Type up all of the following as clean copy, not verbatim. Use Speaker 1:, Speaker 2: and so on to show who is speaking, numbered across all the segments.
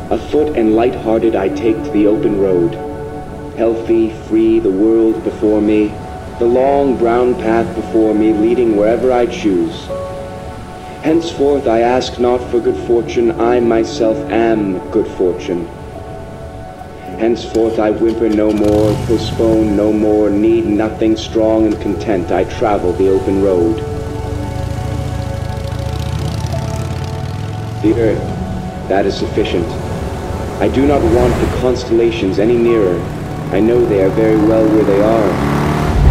Speaker 1: Afoot and light-hearted I take to the open road. Healthy, free, the world before me, the long brown path before me, leading wherever I choose. Henceforth I ask not for good fortune, I myself am good fortune. Henceforth I whimper no more, postpone no more, need nothing, strong and content I travel the open road. The earth, that is sufficient. I do not want the constellations any nearer. I know they are very well where they are.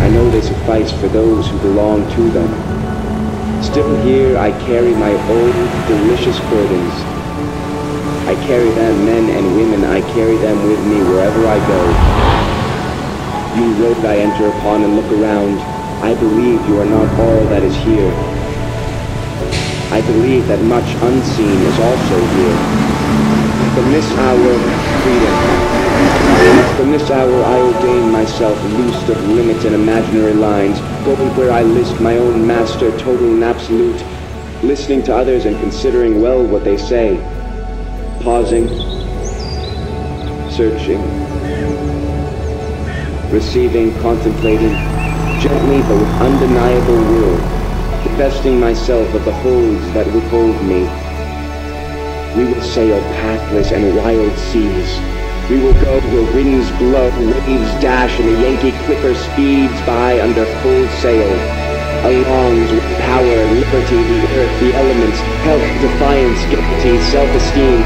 Speaker 1: I know they suffice for those who belong to them. Still here I carry my old, delicious burdens. I carry them, men and women, I carry them with me wherever I go. New road I enter upon and look around. I believe you are not all that is here. I believe that much unseen is also here. From this hour, freedom. From this hour I ordain myself loosed of limits and imaginary lines, going where I list my own master, total and absolute, listening to others and considering well what they say, pausing, searching, receiving, contemplating, gently but with undeniable will, divesting myself of the holds that withhold me. We will sail pathless and wild seas. We will go where winds blow, waves dash, and the Yankee clipper speeds by under full sail. Alongs with power, liberty, the earth, the elements, health, defiance, guilty, self-esteem,